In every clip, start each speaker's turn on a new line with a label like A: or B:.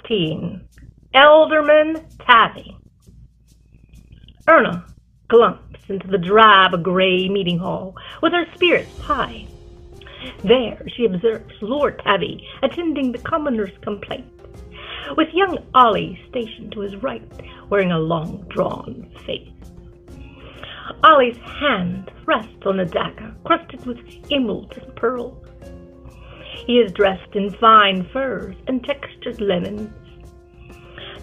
A: 16. Ealdorman Taavi. Erna glumps into the drab gray meeting hall with her spirits high. There she observes Lord Taavi attending the commoner's complaint, with young Ollie stationed to his right, wearing a long-drawn face. Ollie's hand rests on a dagger crusted with emeralds and pearls. He is dressed in fine furs and textured linens.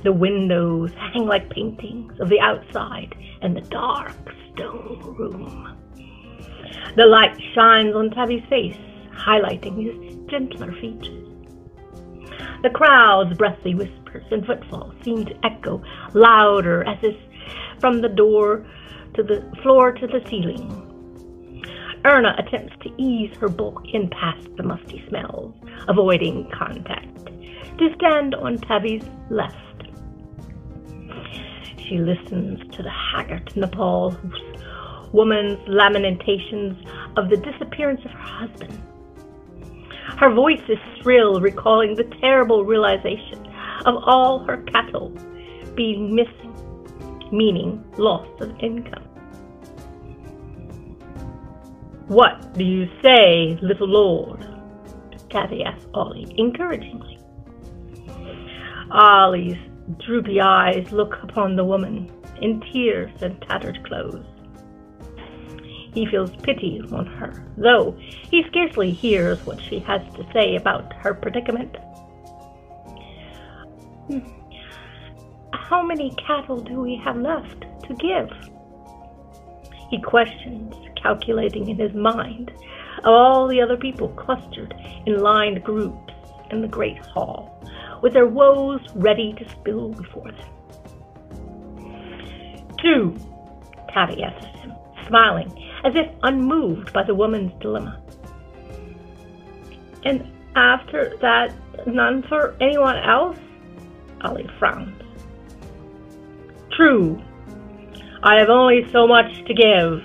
A: The windows hang like paintings of the outside in the dark stone room. The light shines on Taavi's face, highlighting his gentler features. The crowd's breathy whispers and footfalls seem to echo louder as if from the door to the floor to the ceiling. Erna attempts to ease her bulk in past the musty smells, avoiding contact, to stand on Taavi's left. She listens to the haggard Nepal woman's lamentations of the disappearance of her husband. Her voice is shrill, recalling the terrible realization of all her cattle being missing, meaning loss of income. "What do you say, little lord?" Taavi asks Ollie encouragingly. Ollie's droopy eyes look upon the woman in tears and tattered clothes. He feels pity on her, though he scarcely hears what she has to say about her predicament. "How many cattle do we have left to give?" He questions, calculating in his mind of all the other people clustered in lined groups in the great hall, with their woes ready to spill before them. "2," Taavi answers him, smiling, as if unmoved by the woman's dilemma. "And after that, none for anyone else?" Ollie frowns. "True. I have only so much to give."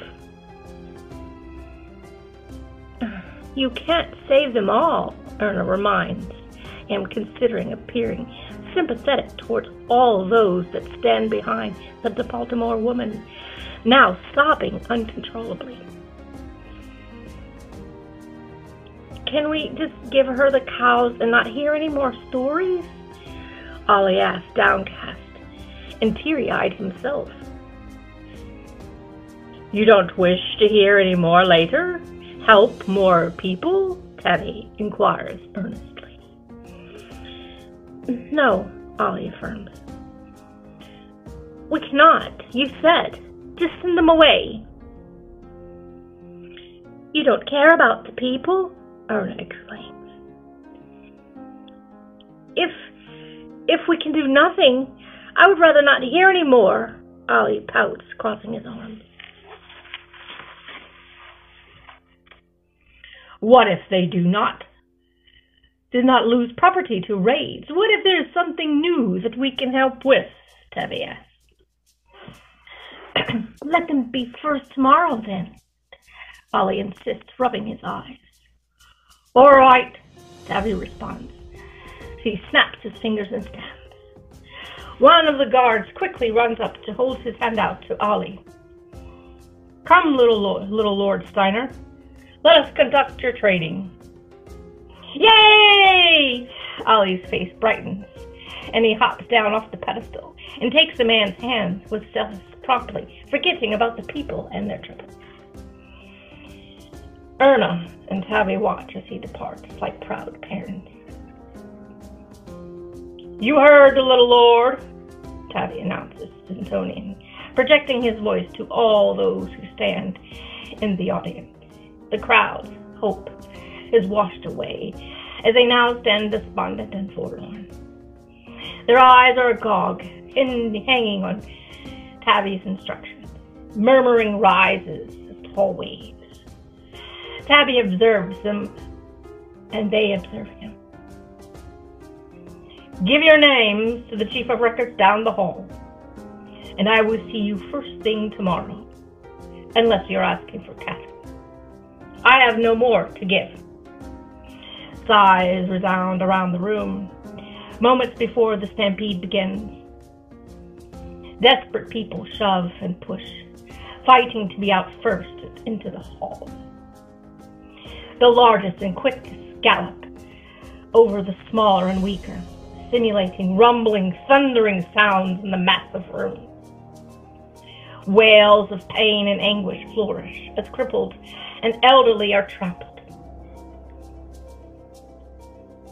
A: "You can't save them all," Erna reminds him, considering appearing sympathetic towards all those that stand behind the Baltimore woman, now sobbing uncontrollably. "Can we just give her the cows and not hear any more stories?" Ollie asked, downcast and teary-eyed himself. "You don't wish to hear any more later? Help more people?" Taavi inquires earnestly. "No," Ollie affirms. "We cannot. You said. Just send them away." "You don't care about the people?" Erna exclaims. If we can do nothing, I would rather not hear any more." Ollie pouts, crossing his arms. "What if they did not lose property to raids? What if there's something new that we can help with?" Taavi asks. "Let them be first tomorrow, then," Ollie insists, rubbing his eyes. "All right," Taavi responds. He snaps his fingers and stands. One of the guards quickly runs up to hold his hand out to Ollie. "Come, little Lord Steiner. Let us conduct your training." "Yay!" Ollie's face brightens, and he hops down off the pedestal and takes the man's hands with zest, promptly forgetting about the people and their troubles. Erna and Taavi watch as he departs like proud parents. "You heard the little lord," Taavi announces, intoning, projecting his voice to all those who stand in the audience. The crowd's hope is washed away as they now stand despondent and forlorn. Their eyes are agog, hanging on Taavi's instructions. Murmuring rises as tall waves. Taavi observes them, and they observe him. "Give your names to the chief of records down the hall, and I will see you first thing tomorrow, unless you're asking for cattle. I have no more to give." Sighs resound around the room. moments before the stampede begins. Desperate people shove and push, fighting to be out first into the hall. The largest and quickest gallop over the smaller and weaker, simulating rumbling, thundering sounds in the massive room. Wails of pain and anguish flourish as crippled and elderly are trampled.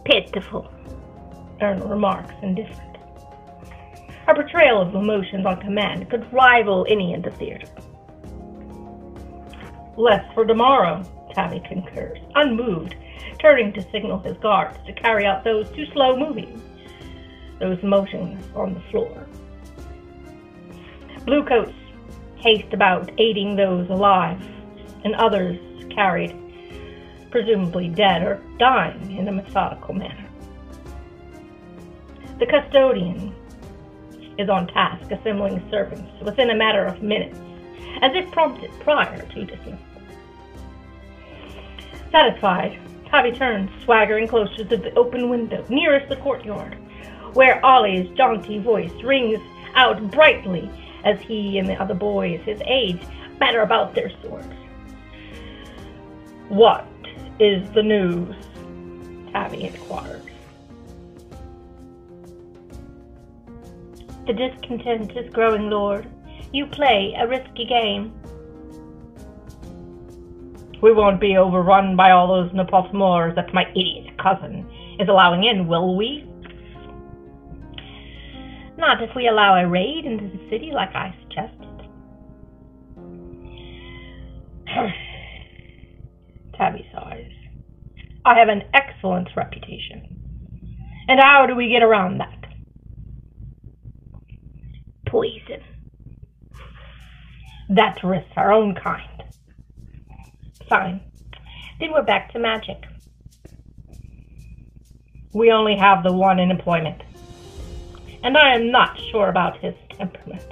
A: Pitiful, Erna remarks, indifferent. Her portrayal of emotions on command could rival any in the theater. Less for tomorrow, Taavi concurs, unmoved, turning to signal his guards to carry out those too slow moving, those motions on the floor. Bluecoats haste about, aiding those alive, and others carried, presumably dead or dying, in a methodical manner. The custodian is on task, assembling servants within a matter of minutes, as if prompted prior to dismissal. Satisfied, Taavi turns, swaggering closer to the open window nearest the courtyard, where Ollie's jaunty voice rings out brightly as he and the other boys his age batter about their swords. "What is the news?" Taavi inquires. "The discontent is growing, Lord. You play a risky game." "We won't be overrun by all those Nepalthmores that my idiot cousin is allowing in, will we?" "Not if we allow a raid into the city like I suggested." Taavi sighs. "I have an excellent reputation. And how do we get around that?" "Poison." "That risks our own kind." "Fine. Then we're back to magic." "We only have the one in employment. And I am not sure about his temperament.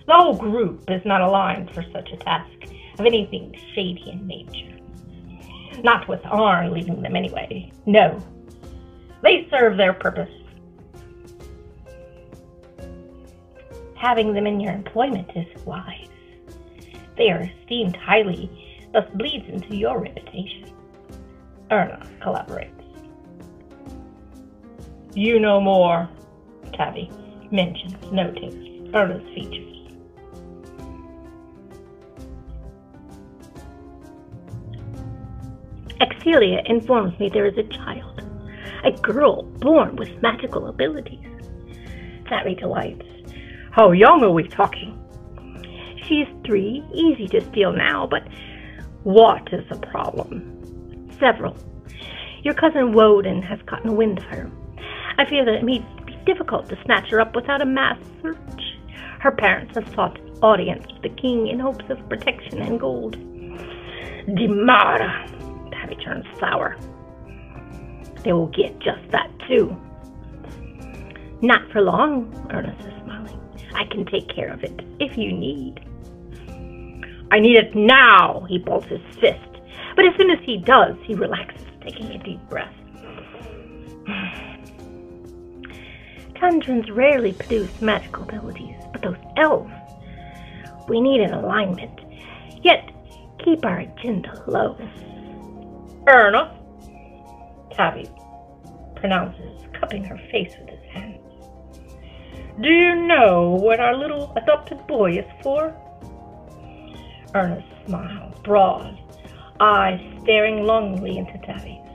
A: The whole group is not aligned for such a task of anything shady in nature. Not with Arn leading them anyway. No. They serve their purpose. Having them in your employment is wise. They are esteemed highly, thus bleeds into your reputation." Erna collaborates. "You know more," Taavi mentions, noting Erna's features. "Excelia informs me there is a child, a girl born with magical abilities." Taavi delights. "How young are we talking?" "She is 3, easy to steal now, but..." "What is the problem?" "Several. Your cousin Woden has gotten wind of her. I fear that it may be difficult to snatch her up without a mass search. Her parents have sought audience with the king in hopes of protection and gold." "Dimara!" Taavi turns sour. "They will get just that too." "Not for long," Erna says, smiling. "I can take care of it if you need." "I need it now!" He balls his fist. But as soon as he does, he relaxes, taking a deep breath. "Conjurers rarely produce magical abilities, but those elves, we need an alignment. Yet, keep our agenda low." "Erna," Taavi pronounces, cupping her face with his hands. "Do you know what our little adopted boy is for?" Erna's smile, broad, eyes staring longingly into Taavi's.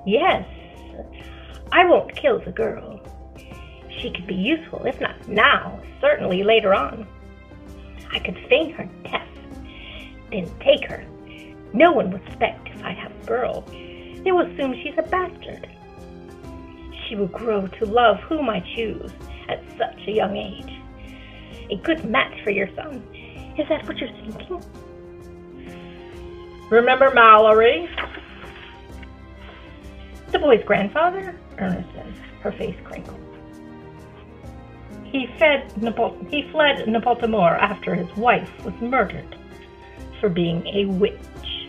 A: "Yes, I won't kill the girl. She could be useful, if not now, certainly later on. I could feign her death, then take her. No one will suspect if I have a girl. They will assume she's a bastard. She will grow to love whom I choose at such a young age. A good match for your son. Is that what you're thinking?" "Remember Mallory?" "The boy's grandfather?" Erna says, her face crinkled. He fled Nepalthmore after his wife was murdered for being a witch."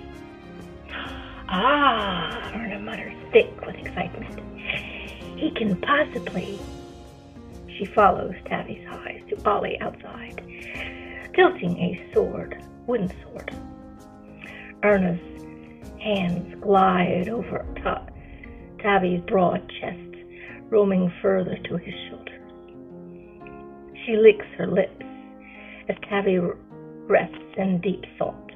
A: "Ah," Erna mutters, thick with excitement. he can possibly... She follows Taavi's eyes to Ollie outside, tilting a wooden sword. Erna's hands glide over Taavi's broad chest, roaming further to his shoulders. She licks her lips as Taavi rests in deep thought.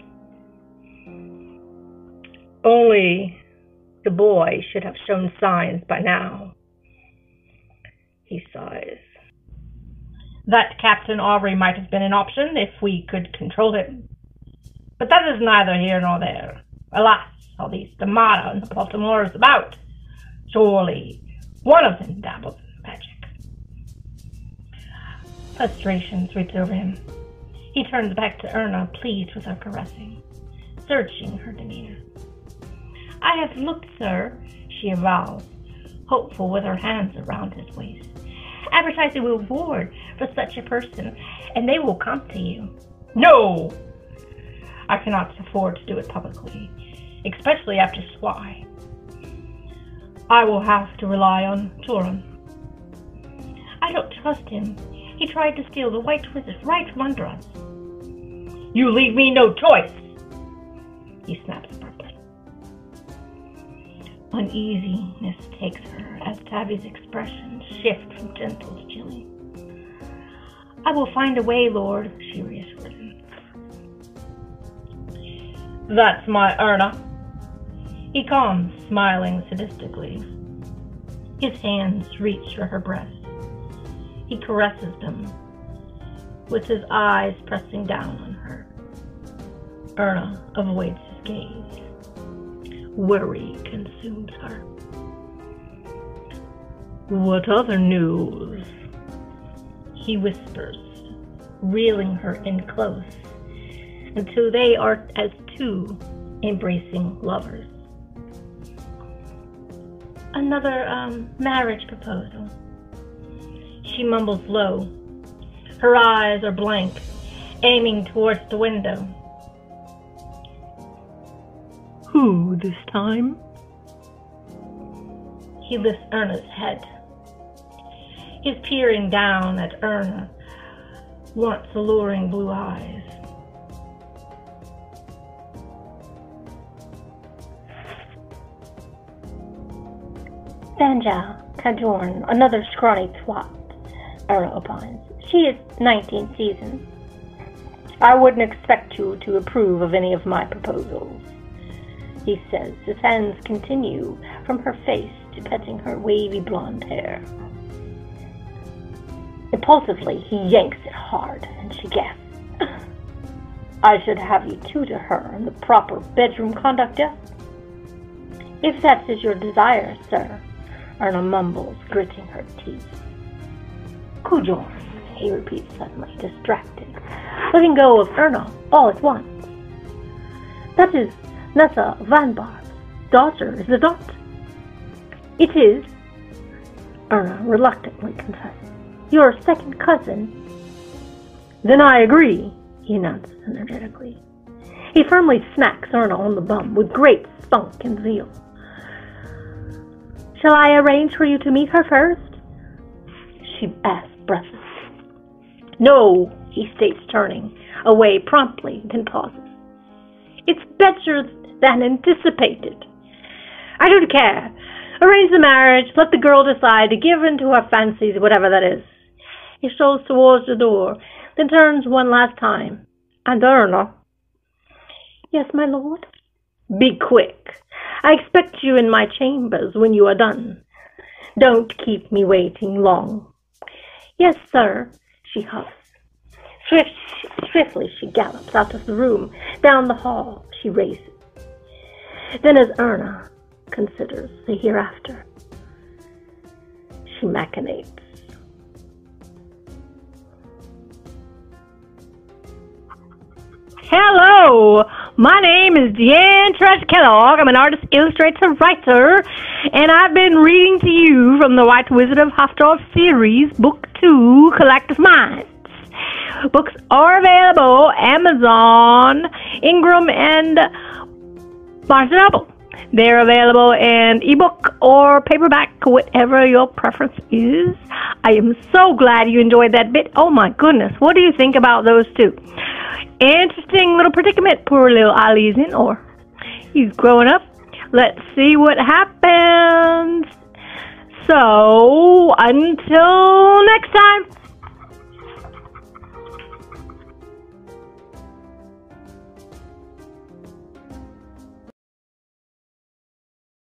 A: Only the boy should have shown signs by now. He sighs. That Captain Aubrey might have been an option if we could control him. But that is neither here nor there. Alas, all these Damara and the Baltimore's about. Surely one of them dabbles in magic. Frustration sweeps over him. He turns back to Erna, pleased with her caressing, searching her demeanor. I have looked, sir, she avows, hopeful with her hands around his waist. Advertise a reward for such a person, and they will come to you. No! I cannot afford to do it publicly, especially after Swai. I will have to rely on Turan. I don't trust him. He tried to steal the White Wizard right from under us. You leave me no choice! He snaps abruptly. Uneasiness takes her as Taavi's expressions shift from gentle to chilly. I will find a way, Lord, she reassures him. That's my Erna. He calms, smiling sadistically. His hands reach for her breast. He caresses them, with his eyes pressing down on her. Erna avoids his gaze. Worry consumes her. What other news? He whispers, reeling her in close, until they are as two embracing lovers. Another marriage proposal. She mumbles low. Her eyes are blank, aiming towards the window. Who this time? He lifts Erna's head. He's peering down at Erna, once alluring blue eyes.
B: Vanja Kajorn, another scrawny twat, Erna opines. She is 19 seasons. I wouldn't expect you to approve of any of my proposals, he says. His hands continue from her face to petting her wavy blonde hair. Impulsively, he yanks it hard, and she gasps. I should have you tutor her in the proper bedroom conduct, yes? If that is your desire, sir, Erna mumbles, gritting her teeth. Kujorn, he repeats suddenly, distracted, letting go of Erna all at once. That is Nessa Vanbar's daughter, is it not? It is, Erna reluctantly confesses. Your second cousin. Then I agree, he announces energetically. He firmly smacks Erna on the bum with great spunk and zeal. Shall I arrange for you to meet her first? She asks breathlessly. No, he states, turning away promptly, then pauses. It's better than anticipated. I don't care. Arrange the marriage, let the girl decide to give in to her fancies, whatever that is. He strolls towards the door, then turns one last time. And Erna. Yes, my lord? Be quick. I expect you in my chambers when you are done. Don't keep me waiting long. Yes, sir, she huffs. Swiftly she gallops out of the room. Down the hall she races. Then as Erna considers the hereafter, she machinates.
A: Hello, my name is Deanne Trudge Kellogg. I'm an artist, illustrator, writer, and I've been reading to you from the White Wizard of Hofstorp series, Book 2, Collective Minds. Books are available Amazon, Ingram, and Barnes & Noble. They're available in ebook or paperback, whatever your preference is. I am so glad you enjoyed that bit. Oh my goodness, what do you think about those two? Interesting little predicament poor little Ali's in, or he's growing up. Let's see what happens. So, until next time.